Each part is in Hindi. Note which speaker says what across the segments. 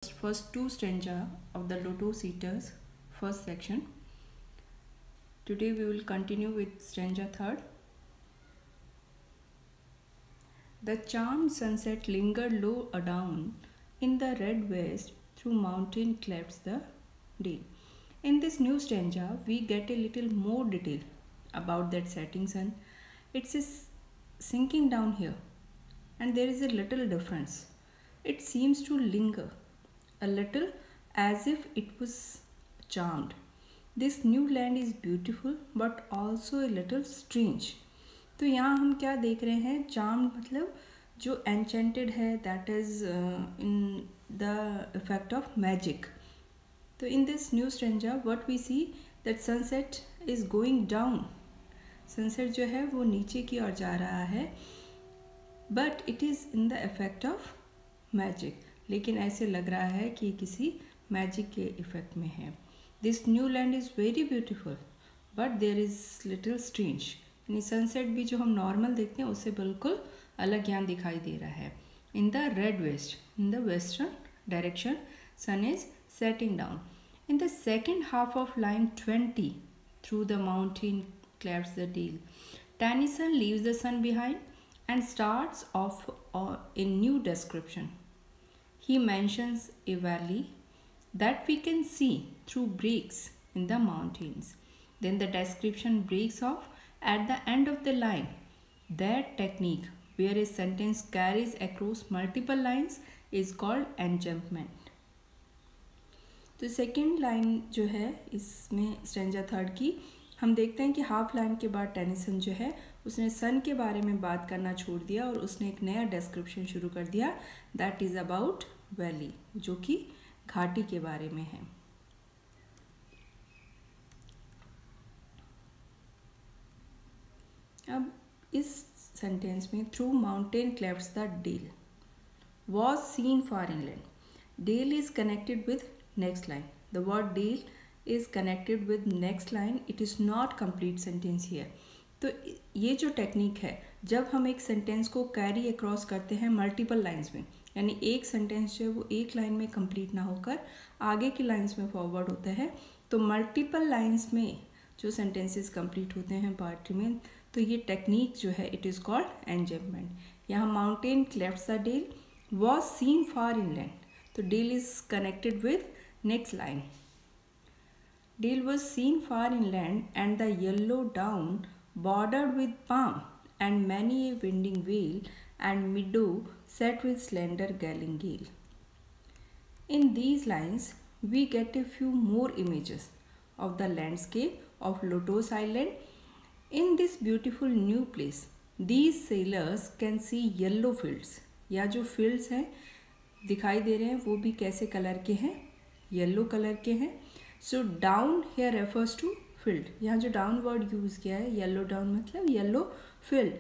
Speaker 1: first two stanza of the Lotus Eaters first section. Today we will continue with stanza third. The charmed sunset lingered low adown in the red west through mountain clefts the dale. In this new stanza, we get a little more detail about that setting sun. It's sinking down here, and there is a little difference. It seems to linger a little as if it was charmed. This new land is beautiful but also a little strange. तो यहाँ हम क्या देख रहे हैं? चार्म्ड मतलब जो एन्चेंटेड है, that is in the effect of magic. तो in this new stanza what we see that sunset is going down. Sunset जो है वो नीचे की ओर जा रहा है, but it is in the effect of magic. लेकिन ऐसे लग रहा है कि किसी मैजिक के इफेक्ट में है. This new land is very beautiful but there is little strange. यानी सनसेट भी जो हम नॉर्मल देखते हैं उससे बिल्कुल अलग यहाँ दिखाई दे रहा है. In the red west, in the western direction, sun is setting down. In the second half of line 20, through the mountain clefts the dale, Tennyson leaves the sun behind and starts off a new description. He mentions a valley that we can see through breaks in the mountains. Then the description breaks off at the end of the line. That technique, where a sentence carries across multiple lines, is called enjambment. तो सेकेंड लाइन जो है इसमें स्टैंजा थर्ड की, हम देखते हैं कि हाफ लाइन के बाद टेनिसन जो है उसने सन के बारे में बात करना छोड़ दिया और उसने एक नया डिस्क्रिप्शन शुरू कर दिया. दैट इज़ अबाउट वैली, जो कि घाटी के बारे में है. अब इस सेंटेंस में through mountain clefts the dale was seen far inland. Dale is connected with next line. The word dale is connected with next line. It is not complete sentence here. तो ये जो टेक्निक है, जब हम एक सेंटेंस को कैरी अक्रॉस करते हैं मल्टीपल लाइंस में, यानी एक सेंटेंस जो है वो एक लाइन में कंप्लीट ना होकर आगे की लाइंस में फॉरवर्ड होता है, तो मल्टीपल लाइंस में जो सेंटेंसेस कंप्लीट होते हैं पोएट्री में, तो ये टेक्निक जो है इट इज़ कॉल्ड एन्जम्पमेंट. यहाँ mountain clefts the dale was seen far inland, तो dale is connected with next line. Dale was seen far inland, and the yellow down bordered with palm, and many a winding vale and meadow set with slender galingale. In these lines, we get a few more images of the landscape of Lotus Island. In this beautiful new place, these sailors can see yellow fields. या जो fields हैं दिखाई दे रहे हैं वो भी कैसे कलर के हैं? येलो कलर के हैं. So down here refers to field. यहाँ जो डाउन वर्ड यूज़ किया है, येलो डाउन मतलब yellow field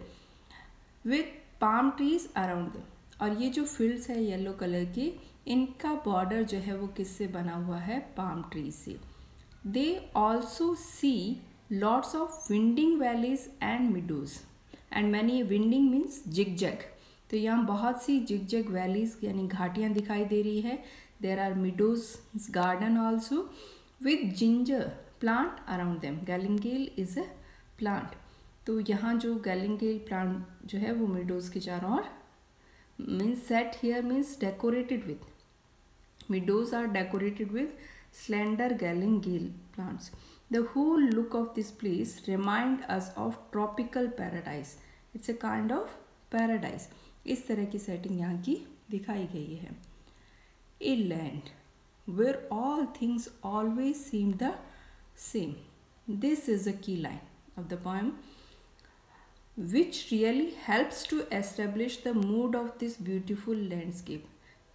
Speaker 1: with palm trees around them. और ये जो फील्ड्स है येलो कलर की, इनका बॉर्डर जो है वो किससे बना हुआ है? पाम ट्रीज से. They also see lots of winding valleys and meadows and many. Winding means zigzag. तो यहाँ बहुत सी जिगजैग वैलीज यानी घाटियाँ दिखाई दे रही है. There are meadows garden also with ginger plant around them. Galingale is a plant. तो यहाँ जो galingale plant जो है वो meadows के चारों ओर, means set here means decorated with. Meadows are decorated with slender galingale plants. The whole look of this place remind us of tropical paradise. It's a kind of paradise. इस तरह की setting यहाँ की दिखाई गई है. A land where all things always seem the same. This is a key line of the poem which really helps to establish the mood of this beautiful landscape.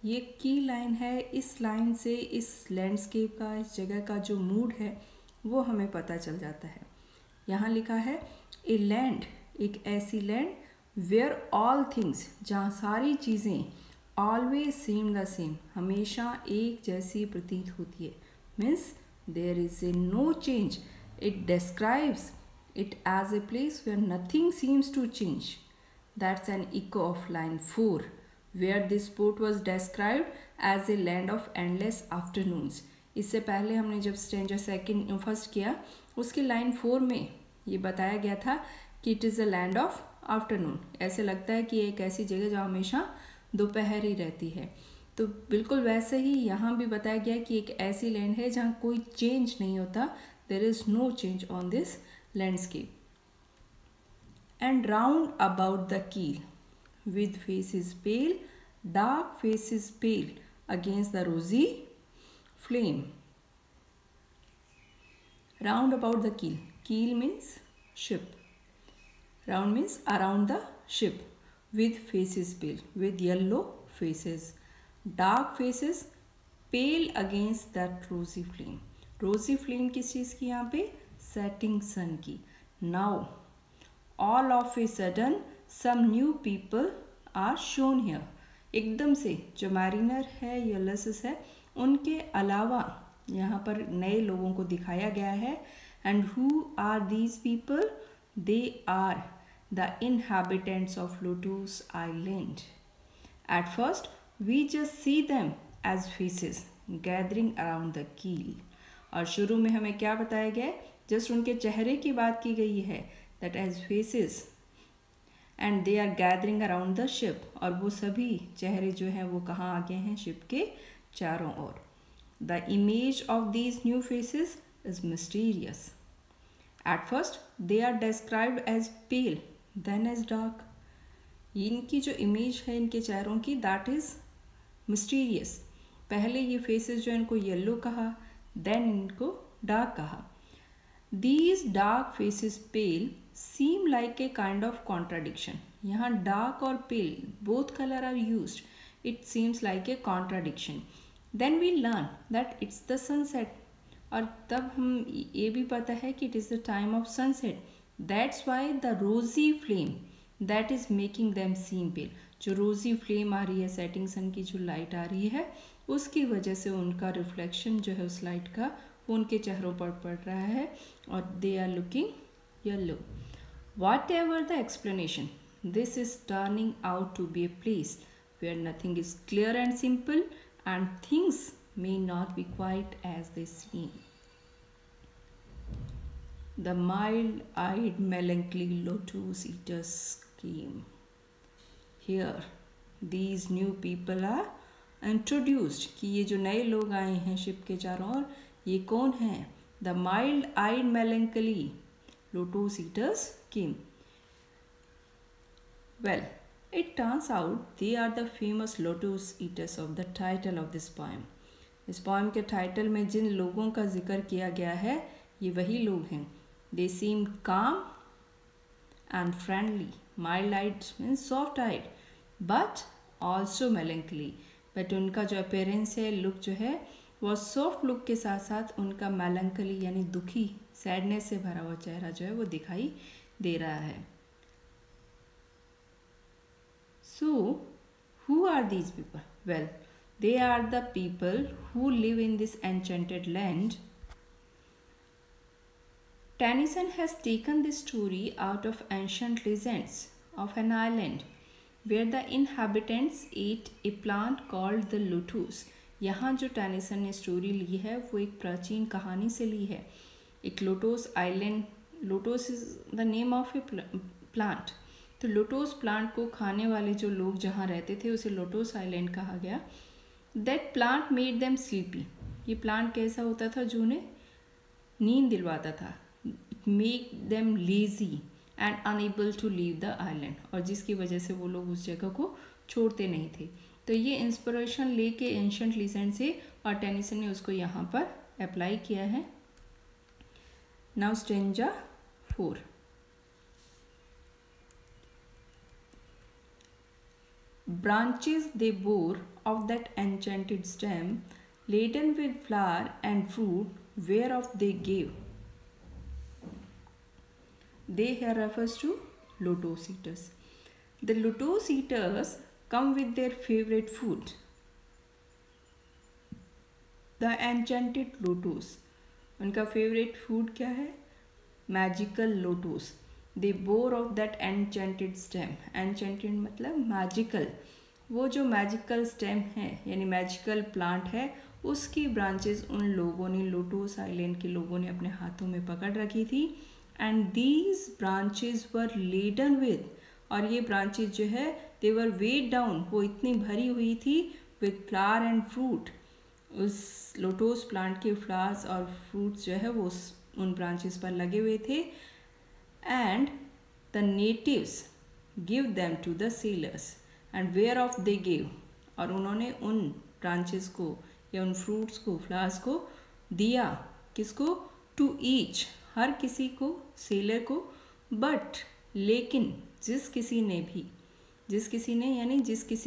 Speaker 1: ये की लाइन है. इस लाइन से इस लैंडस्केप का, इस जगह का जो मूड है वो हमें पता चल जाता है. यहाँ लिखा है ए लैंड, एक ऐसी लैंड, वेयर ऑल थिंग्स, जहाँ सारी चीज़ें ऑलवेज सेम द सेम, हमेशा एक जैसी प्रतीत होती है. Means there is a no change. It describes it as a place where nothing seems to change. That's an echo of line 4, where this sport was described as a land of endless afternoons. इससे पहले हमने जब स्ट्रेंजर सेकंड फर्स्ट किया, उसकी लाइन 4 में ये बताया गया था कि it is a land of afternoon. ऐसे लगता है कि एक ऐसी जगह जहाँ हमेशा दोपहर ही रहती है। तो बिल्कुल वैसे ही यहाँ भी बताया गया कि एक ऐसी लैंड है जहाँ कोई चेंज नहीं होता, there is no change on this landscape. And round about the keel with faces pale, dark faces pale against the rosy flame. Round about the keel. Keel means ship. Round means around the ship. With faces pale, with yellow faces, dark faces pale against that rosy flame. Rosy flame किस चीज़ की यहाँ पे? Setting sun की. Now all of a sudden some new people are shown here. एकदम से जो मैरिनर है, यूलिसिस है, उनके अलावा यहाँ पर नए लोगों को दिखाया गया है। And who are these people? They are the inhabitants of lotus island. At first we just see them as faces gathering around the keel. और शुरू में हमें क्या बताया गया? जस्ट उनके चेहरे की बात की गई है, that as faces and they are gathering around the ship. और वो सभी चेहरे जो हैं वो कहाँ आ गए हैं? शिप के चारों ओर। The image of these new faces is mysterious. At first they are described as pale then as dark. इनकी जो इमेज है इनके चेहरों की, दैट इज मिस्टीरियस। पहले ये फेसेस जो है इनको येलो कहा, देन इनको डार्क कहा। These dark faces pale seem like a kind of contradiction. यहाँ dark और pale both color are used. It seems like a contradiction. Then we learn that it's the sunset. और तब हम ये भी पता है कि it is the time of sunset. That's why the rosy flame that is making them seem pale. जो rosy flame आ रही है, setting sun की जो light आ रही है, उसकी वजह से उनका reflection जो है उस light का वो उनके चेहरों पर पड़ रहा है और they are looking yellow. Whatever the explanation, this is turning out to be a place where nothing is clear and simple and things may not be quite as they seem. The mild eyed melancholy lotus eaters came. Here these new people are introduced कि ये जो नए लोग आए हैं शिप के चारों ओर, ये कौन है? The mild eyed melancholy lotus eaters came. Well, it turns out they are the famous lotus eaters of the title of this poem. इस poem के टाइटल में जिन लोगों का जिक्र किया गया है ये वही लोग हैं। They seem calm and friendly. Mild-eyed means soft-eyed, but also melancholy. But उनका जो appearance है, लुक जो है, वो सॉफ्ट लुक के साथ साथ उनका melancholy यानी दुखी, सैडनेस से भरा हुआ चेहरा जो है वो दिखाई दे रहा है। So, who are these people? Well, they are the people who live in this enchanted land. Tennyson has taken this story out of ancient legends of an island where the inhabitants ate a plant called the lotus. यहाँ जो टेनिसन ने स्टोरी ली है वो एक प्राचीन कहानी से ली है। एक lotus island, lotus is the name of A plant. तो लोटस प्लांट को खाने वाले जो लोग जहाँ रहते थे उसे लोटस आइलैंड कहा गया। That plant made them sleepy. ये प्लांट कैसा होता था? जो उन्हें नींद दिलवाता था। Make them lazy and unable to leave the island. और जिसकी वजह से वो लोग उस जगह को छोड़ते नहीं थे। तो ये इंस्पिरेशन लेके एंशंट लीजेंड से और टेनिसन ने उसको यहाँ पर अप्लाई किया है। Now stanza 4। Branches they bore of that enchanted stem, laden with flower and fruit, whereof they gave. They here refers to lotus eaters. The lotus eaters come with their favorite food, the enchanted lotus. उनका favorite food क्या है? Magical lotus. They bore of that enchanted stem. Enchanted मतलब magical. वो जो मैजिकल स्टेम है यानी मैजिकल प्लांट है उसकी ब्रांचेस उन लोगों ने, लोटस आइलैंड के लोगों ने अपने हाथों में पकड़ रखी थी। And these branches were laden with, और ये ब्रांचेस जो है दे वर वेट डाउन, वो इतनी भरी हुई थी विद फ्लावर एंड फ्रूट। उस लोटस प्लांट के फ्लावर्स और फ्रूट्स जो है वो उन ब्रांचेस पर लगे हुए थे। And the natives give them to the sailors and whereof they give, और उन्होंने उन ब्रांचेस को या उन फ्रूट्स को, फ्लावर्स को दिया, किसको? टू ईच, हर किसी को, सेलर को। बट लेकिन जिस किसी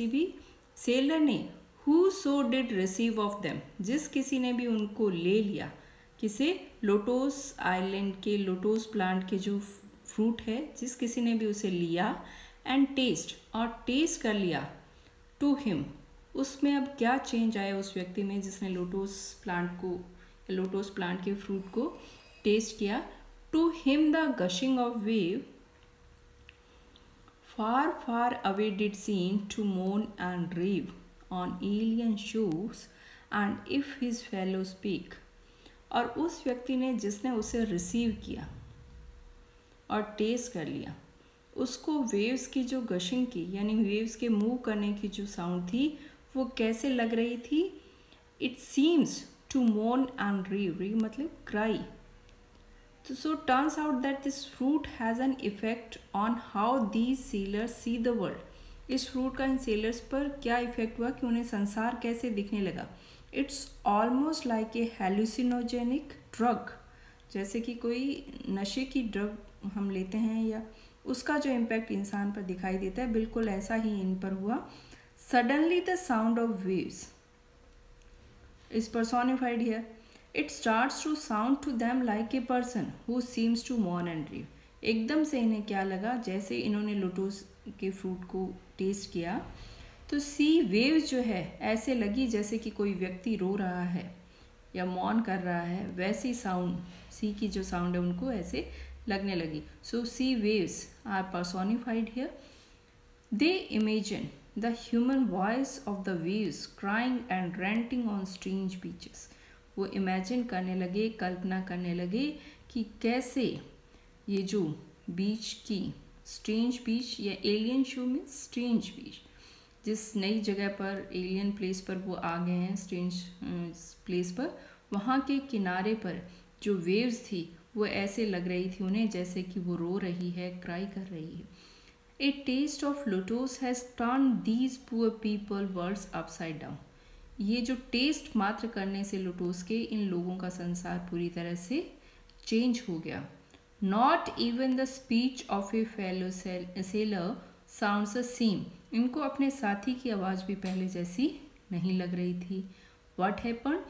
Speaker 1: भी सेलर ने, who so did receive of them, जिस किसी ने भी उनको ले लिया, किसे? लोटस आइलैंड के, लोटस प्लांट के जो फ्रूट है, जिस किसी ने भी उसे लिया एंड टेस्ट, और टेस्ट कर लिया, टू हिम, उसमें अब क्या चेंज आया उस व्यक्ति में जिसने लोटस प्लांट के फ्रूट को टेस्ट किया? To him the gushing of wave far far away did seem to moan and rave on alien shores and if his fellow speak. और उस व्यक्ति ने, जिसने उसे रिसीव किया और टेस्ट कर लिया, उसको वेव्स की जो गशिंग की यानी वेव्स के मूव करने की जो साउंड थी वो कैसे लग रही थी? It seems to moan and rave मतलब क्राई। तो so turns out that this fruit has an effect on how these sailors see the world. इस फ्रूट का इन सेलर्स पर क्या इफेक्ट हुआ कि उन्हें संसार कैसे दिखने लगा? It's almost like a हेलुसिनोजेनिक drug, जैसे कि कोई नशे की ड्रग हम लेते हैं या उसका जो इम्पैक्ट इंसान पर दिखाई देता है, बिल्कुल ऐसा ही इन पर हुआ। Suddenly the sound of waves is personified here. It starts to sound to them like a person who seems to mourn and grieve. एकदम से इन्हें क्या लगा, जैसे इन्होंने लोटस के फ्रूट को टेस्ट किया तो सी वेव्स जो है ऐसे लगी जैसे कि कोई व्यक्ति रो रहा है या मौन कर रहा है, वैसी साउंड, सी की जो साउंड है उनको ऐसे लगने लगी। So sea waves are personified here. They imagine the human voice of the waves crying and ranting on strange beaches. वो इमेजिन करने लगे, कल्पना करने लगे कि कैसे ये जो बीच की, स्ट्रेंज बीच या एलियन शो में स्ट्रेंज बीच, जिस नई जगह पर, एलियन प्लेस पर वो आ गए हैं, स्ट्रेंज प्लेस पर, वहाँ के किनारे पर जो वेव्स थी वो ऐसे लग रही थी उन्हें जैसे कि वो रो रही है, क्राई कर रही है। A taste of lotus has turned these poor people worlds upside down. ये जो टेस्ट मात्र करने से लोटस के इन लोगों का संसार पूरी तरह से चेंज हो गया। Not even the speech of A fellow seller sounds the same. इनको अपने साथी की आवाज़ भी पहले जैसी नहीं लग रही थी। What happen?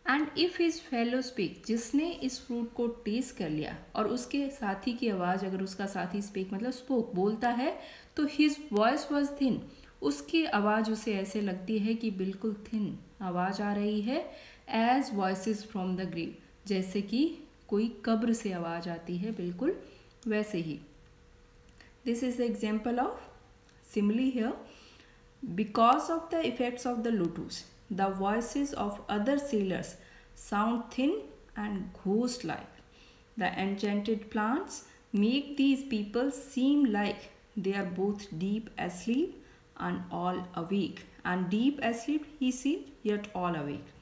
Speaker 1: And if his fellow speak, जिसने इस फ्रूट को टेस्ट कर लिया और उसके साथी की आवाज़, अगर उसका साथी स्पीक मतलब स्पोक, बोलता है, तो हिज वॉइस वॉज थिन, उसकी आवाज़ उसे ऐसे लगती है कि बिल्कुल थिन आवाज़ आ रही है, as voices from the grave, जैसे कि कोई कब्र से आवाज़ आती है, बिल्कुल वैसे ही। This is the example of simile here. Because of the effects of the lotus, the voices of other sailors sound thin and ghost-like. The enchanted plants make these people seem like they are both deep asleep and all awake. And deep asleep he seemed yet all awake.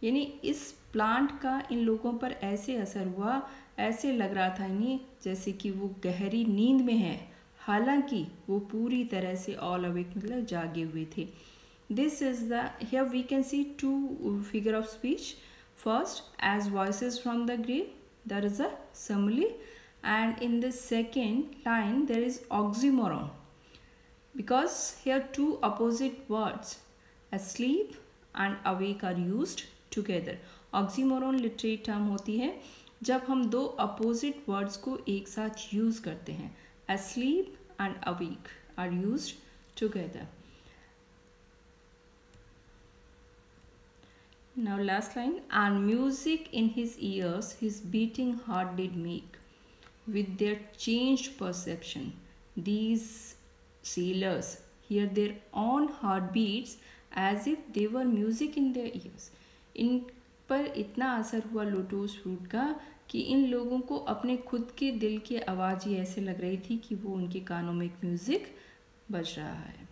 Speaker 1: यानी इस प्लांट का इन लोगों पर ऐसे असर हुआ, ऐसे लग रहा था इन्हें जैसे कि वो गहरी नींद में है, हालांकि वो पूरी तरह से ऑल अवेक मतलब जागे हुए थे। This is the, here we can see two figure of speech. First, as voices from the grave, there is a simile, and in the second line there is oxymoron, because here two opposite words, asleep and awake, are used together. Oxymoron literary term होती है जब हम दो opposite words को एक साथ use करते हैं। asleep and awake are used together. Now last line, and music in his ears his beating heart did make. With their changed perception, these sailors hear their own heartbeats as if they were music in their ears. इन पर इतना असर हुआ लोटस फ्रूट का कि इन लोगों को अपने खुद के दिल की आवाज़ ही ऐसे लग रही थी कि वो उनके कानों में एक म्यूज़िक बज रहा है.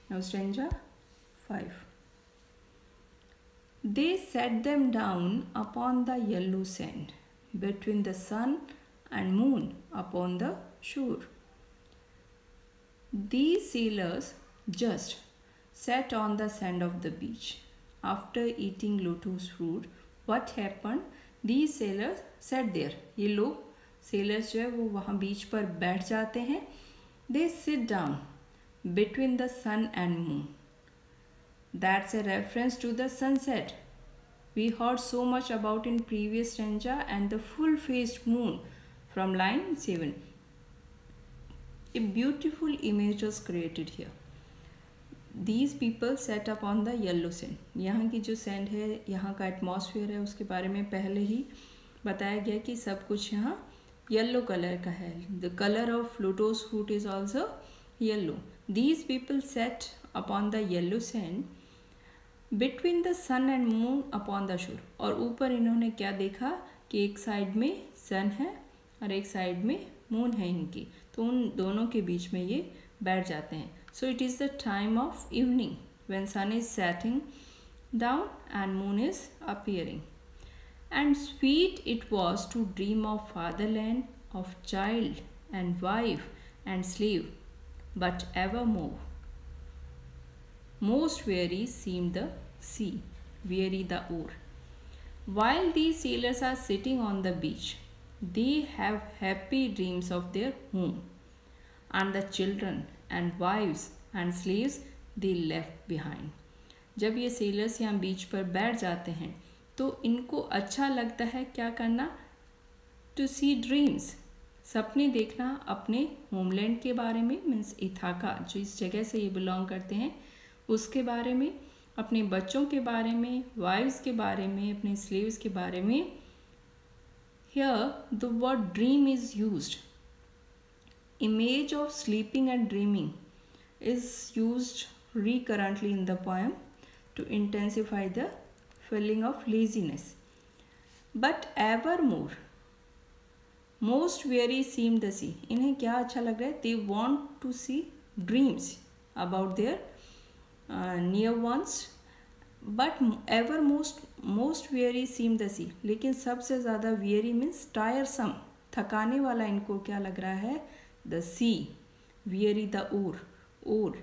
Speaker 1: Now stanza 5. They set them down upon the yellow sand, between the sun and moon upon the shore. These sailors just sat on the sand of the beach. After eating lotus fruit, what happened? These sailors sat there. ये लोग sailors जो है वो वहाँ बीच पर बैठ जाते हैं. They sit down between the sun and moon. That's a reference to the sunset we heard so much about in previous stanza and the full-faced moon from line 7. A beautiful image was created here. These people sat up on the yellow sand. यहाँ की जो sand है, यहाँ का atmosphere है, उसके बारे में पहले ही बताया गया कि सब कुछ यहाँ yellow color का है. The color of lotus fruit is also yellow. These people sat upon the yellow sand between the sun and moon upon the shore. और ऊपर इन्होंने क्या देखा कि एक साइड में sun है और एक साइड में moon है इनकी, तो उन दोनों के बीच में ये बैठ जाते हैं. So it is the time of evening when sun is setting down and moon is appearing. And sweet it was to dream of fatherland, of child and wife and slave, but evermore most weary seemed the sea, weary the oar. While these sailors are sitting on the beach, they have happy dreams of their home and the children and wives and slaves they left behind. जब ये सेलर्स यहाँ बीच पर बैठ जाते हैं तो इनको अच्छा लगता है क्या करना? टू सी ड्रीम्स, सपने देखना अपने होमलैंड के बारे में, मीन्स इथाका जो इस जगह से ये बिलोंग करते हैं उसके बारे में, अपने बच्चों के बारे में, वाइव्स के बारे में, अपने स्लेव्स के बारे में. Here the word dream is used. Image of sleeping and dreaming is used recurrently in the poem to intensify the feeling of laziness. But evermore, most weary seemed the sea. इन्हें क्या अच्छा लग रहा है? They want to see dreams about their near ones. But ever most weary seemed the sea. लेकिन सबसे ज़्यादा weary means tiresome, थकाने वाला इनको क्या लग रहा है? The sea, weary the oar,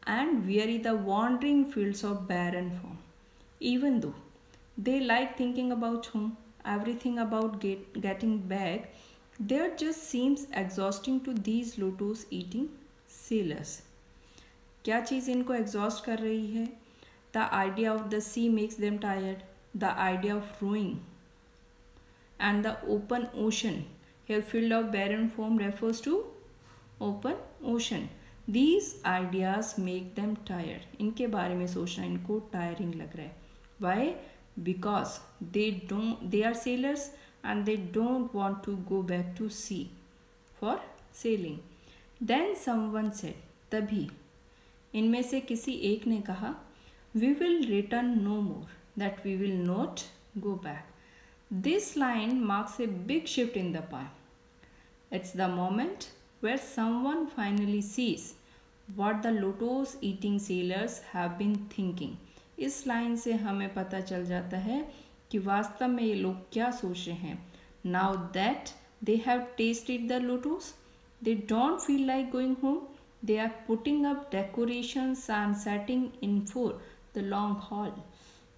Speaker 1: and weary the wandering fields of barren form. Even though they like thinking about home, everything about getting back, there just seems exhausting to these lotus eating sailors. क्या चीज़ इनको exhaust कर रही है? The idea of the sea makes them tired. The idea of rowing and the open ocean. Here field of barren form refers to open ocean. These ideas make them tired. इनके बारे में सोचना इनको tiring लग रहा है. Why? Because they are sailors and they don't want to go back to sea for sailing. Then someone said, तभी इनमें से किसी एक ने कहा, we will return no more, that we will not go back. This line marks a big shift in the poem. It's the moment where someone finally sees what the lotus eating sailors have been thinking. इस लाइन से हमें पता चल जाता है कि वास्तव में ये लोग क्या सोच रहे हैं. Now that they have tasted the lotus, they don't feel like going home. They are putting up decorations and setting in for the long haul.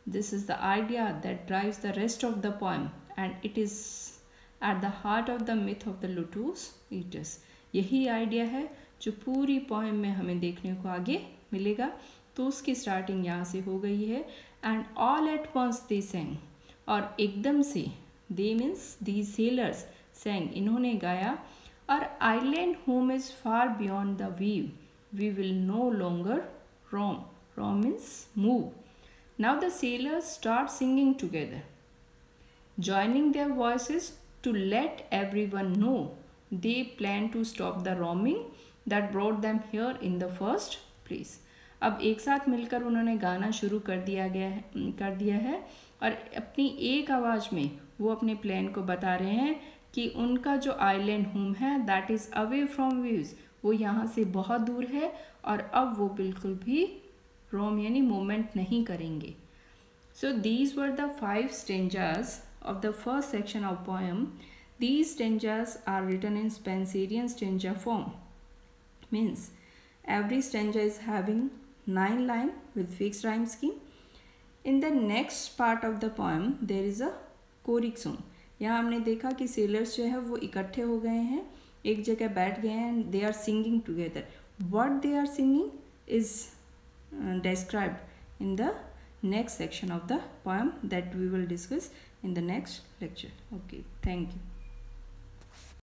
Speaker 1: This is the idea that drives the rest of the poem, and it is at the heart of the myth of the lotus eaters. यही आइडिया है जो पूरी पोएम में हमें देखने को आगे मिलेगा. तो उसकी स्टार्टिंग यहाँ से हो गई है. And all at once they sang, और एकदम से, they means these sailors, sang इन्होंने गाया, और island home is far beyond the wave, we will no longer roam. Roam means move. Now the sailors start singing together, joining their voices to let everyone know they plan to stop the roaming that brought them here in the first place. अब एक साथ मिलकर उन्होंने गाना शुरू कर दिया है और अपनी एक आवाज़ में वो अपने प्लान को बता रहे हैं कि उनका जो आइलैंड होम है that is away from views, वो यहाँ से बहुत दूर है और अब वो बिल्कुल भी रोम यानी मूवमेंट नहीं करेंगे. So these were the 5 stanzas of the first section of poem. These stanzas are written in Spenserian stanza form. Means every stanza is having 9 lines with fixed rhyme scheme. In the next part of the poem there is a choric song. यहाँ हमने देखा कि sailors जो है वो इकट्ठे हो गए हैं, एक जगह बैठ गए हैं, they are singing together. What they are singing is described in the next section of the poem that we will discuss in the next lecture. Okay, thank you.